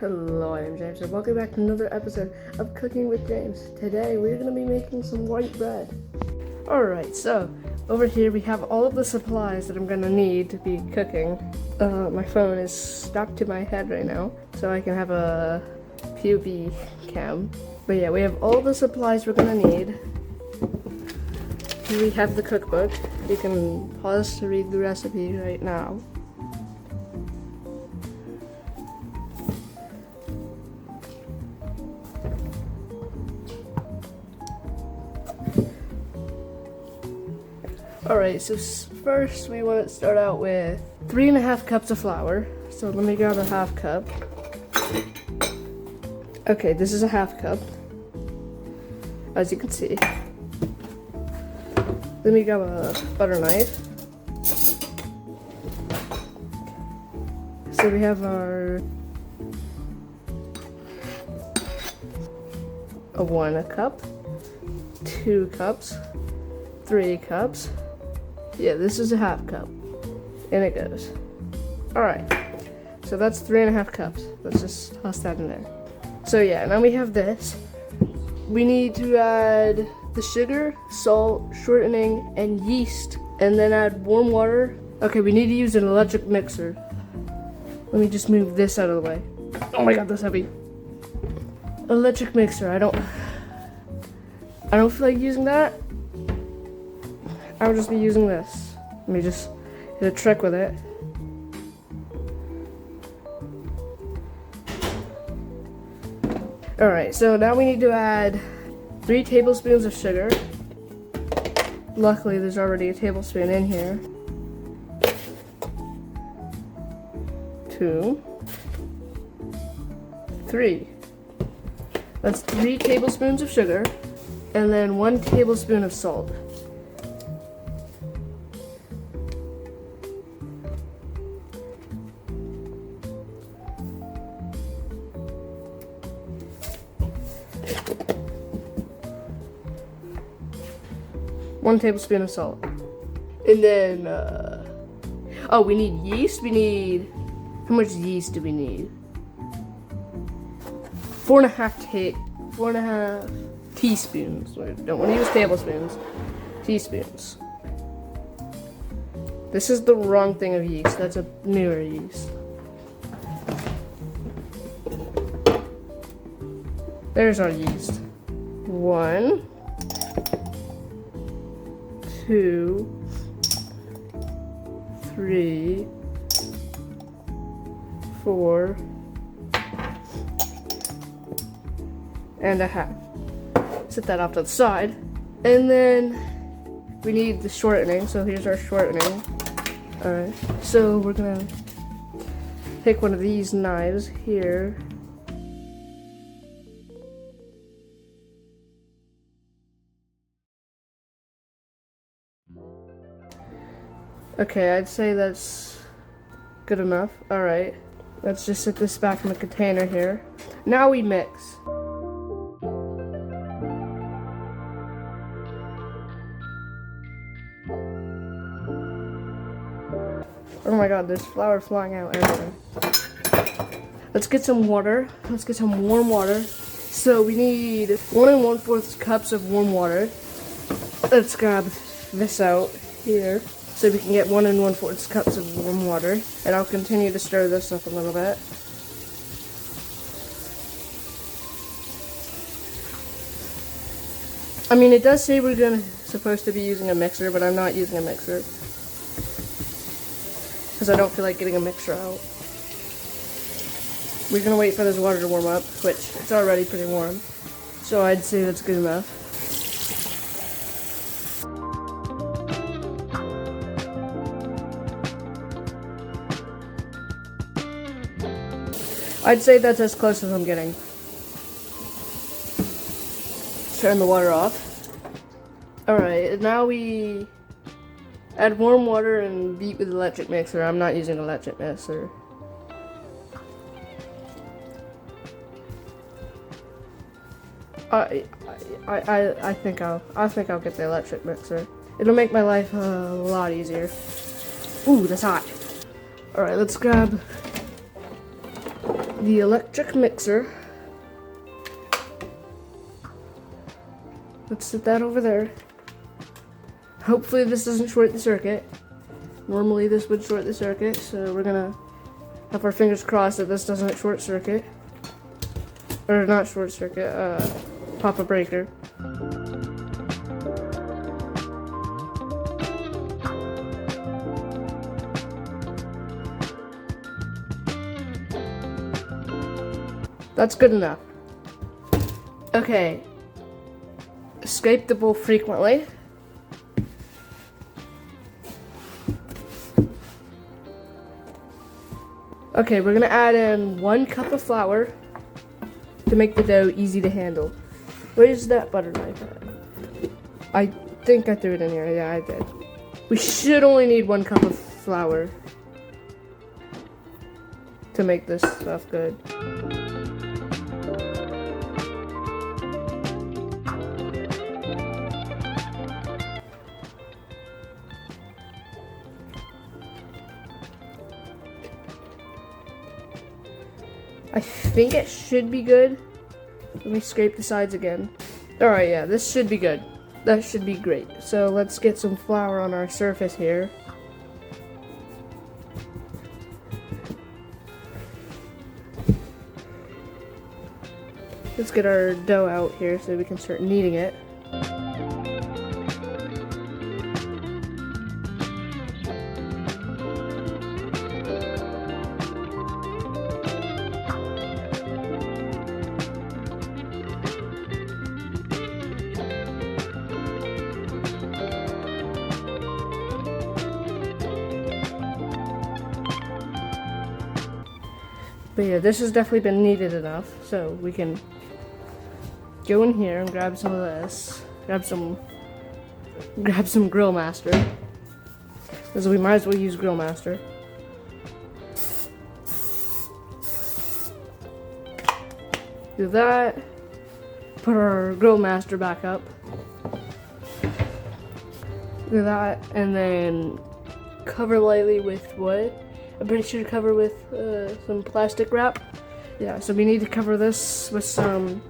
Hello, I'm James, and welcome back to another episode of Cooking with James. Today, we're going to be making some white bread. Alright, so, over here we have all of the supplies that I'm going to need to be cooking. My phone is strapped to my head right now, so I can have a POV cam. But yeah, we have all the supplies we're going to need. Here we have the cookbook. You can pause to read the recipe right now. Alright, so first we want to start out with 3.5 cups of flour. So let me grab a half cup. Okay, this is a half cup, as you can see. Let me grab a butter knife. So we have our 1 cup, 2 cups, 3 cups. Yeah, this is a half cup. And it goes. Alright. So that's 3.5 cups. Let's just toss that in there. So yeah, now we have this. We need to add the sugar, salt, shortening, and yeast. And then add warm water. Okay, we need to use an electric mixer. Let me just move this out of the way. Oh my god, that's heavy. Electric mixer. I don't feel like using that. I'll just be using this. Let me just hit a trick with it. Alright, so now we need to add 3 tablespoons of sugar. Luckily, there's already a tablespoon in here. 2, 3. That's 3 tablespoons of sugar, and then 1 tablespoon of salt. One tablespoon of salt. And then, oh, we need yeast. How much yeast do we need? 4.5 teaspoons. I don't want to use tablespoons. Teaspoons. This is the wrong thing of yeast. That's a newer yeast. There's our yeast. 1, 2, 3, 4, and a half. Set that off to the side. And then we need the shortening, so here's our shortening. Alright, so we're gonna take one of these knives here. Okay, I'd say that's good enough. Alright, let's just set this back in the container here. Now we mix. Oh my god, there's flour flying out everywhere. Let's get some water. Let's get some warm water. So we need 1 1/4 cups of warm water. Let's grab this out here, so we can get 1 1/4 cups of warm water. And I'll continue to stir this up a little bit. I mean, it does say we're supposed to be using a mixer, but I'm not using a mixer, because I don't feel like getting a mixer out. We're gonna wait for this water to warm up, which it's already pretty warm. So I'd say that's good enough. I'd say that's as close as I'm getting. Turn the water off. Alright, now we add warm water and beat with electric mixer. I'm not using electric mixer. I think I'll get the electric mixer. It'll make my life a lot easier. Ooh, that's hot. Alright, let's grab the electric mixer. Let's set that over there. Hopefully this doesn't short the circuit. Normally this would short the circuit, so we're gonna have our fingers crossed that this doesn't short circuit. Or not short circuit, pop a breaker. That's good enough. Okay. Scrape the bowl frequently. Okay, we're gonna add in 1 cup of flour to make the dough easy to handle. Where's that butter knife at? I think I threw it in here. Yeah, I did. We should only need 1 cup of flour to make this stuff good. I think it should be good. Let me scrape the sides again. Alright, yeah, this should be good. That should be great. So let's get some flour on our surface here. Let's get our dough out here so we can start kneading it. But yeah, this has definitely been kneaded enough, so we can go in here and grab some of this. Grab some Grill Master. Because we might as well use Grill Master. Do that. Put our Grill Master back up. Do that, and then cover lightly with what? I'm pretty sure to cover with some plastic wrap. Yeah, so we need to cover this with some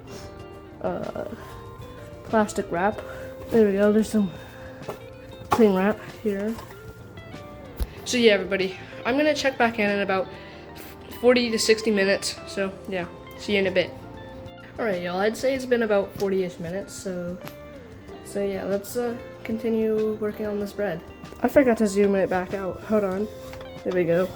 plastic wrap. There we go, there's some cling wrap here. So yeah, everybody, I'm gonna check back in about 40 to 60 minutes. So yeah, see you in a bit. Alright, y'all, I'd say it's been about 40-ish minutes, so yeah, let's continue working on this bread. I forgot to zoom it back out. Hold on. There we go.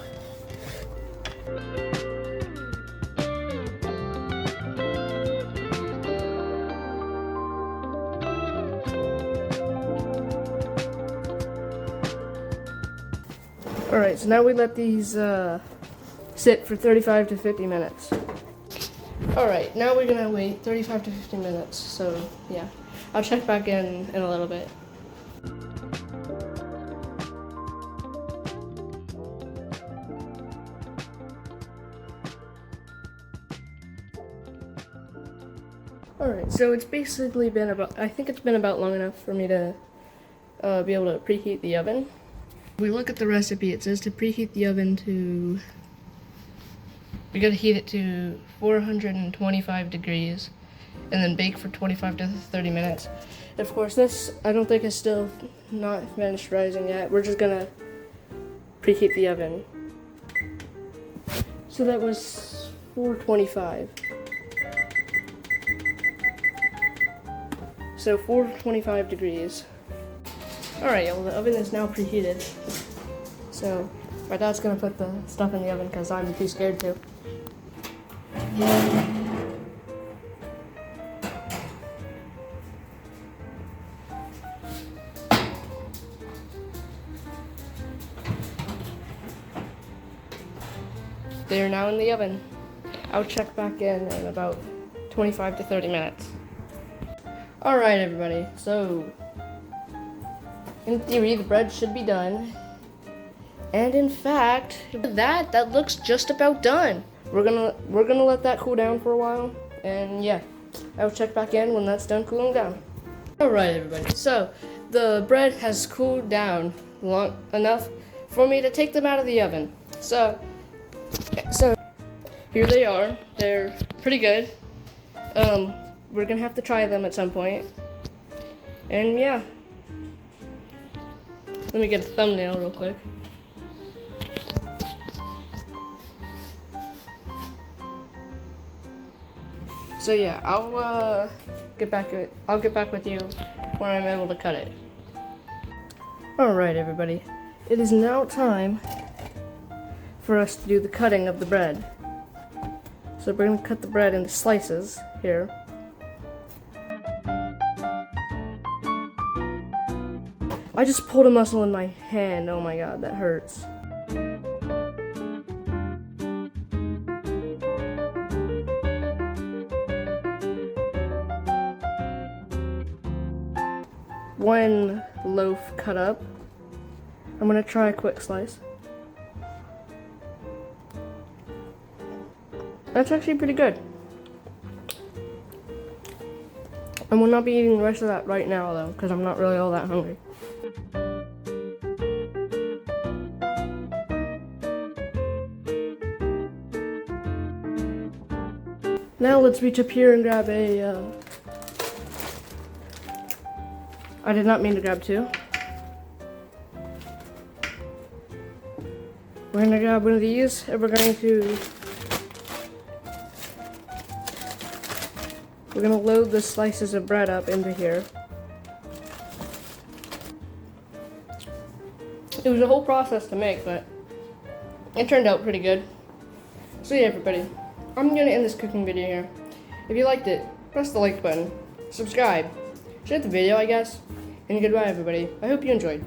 Alright, so now we let these sit for 35 to 50 minutes. Alright, now we're gonna wait 35 to 50 minutes, so yeah. I'll check back in a little bit. Alright, so it's basically been about, I think it's been about long enough for me to be able to preheat the oven. If we look at the recipe, it says to preheat the oven to, we gotta heat it to 425 degrees and then bake for 25 to 30 minutes. And of course this, I don't think is still not finished rising yet. We're just gonna preheat the oven. So that was 425. So 425 degrees. Alright, well, the oven is now preheated. So my dad's gonna put the stuff in the oven because I'm too scared to. They are now in the oven. I'll check back in about 25 to 30 minutes. Alright, everybody, so in theory the bread should be done, and in fact that looks just about done. We're gonna let that cool down for a while, and yeah, I'll check back in when that's done cooling down. Alright, everybody, so the bread has cooled down long enough for me to take them out of the oven. So here they are. They're pretty good. We're gonna have to try them at some point. And yeah. Let me get a thumbnail real quick. So yeah, I'll get back with you when I'm able to cut it. Alright everybody, it is now time for us to do the cutting of the bread. So we're going to cut the bread into slices here. I just pulled a muscle in my hand, oh my god, that hurts. One loaf cut up. I'm gonna try a quick slice. That's actually pretty good. I will not be eating the rest of that right now though, because I'm not really all that hungry. Now let's reach up here and grab a, I did not mean to grab two. We're gonna grab one of these and we're gonna load the slices of bread up into here. It was a whole process to make, but it turned out pretty good. So yeah, everybody, I'm gonna end this cooking video here. If you liked it, press the like button, subscribe, share the video, I guess, and goodbye, everybody. I hope you enjoyed.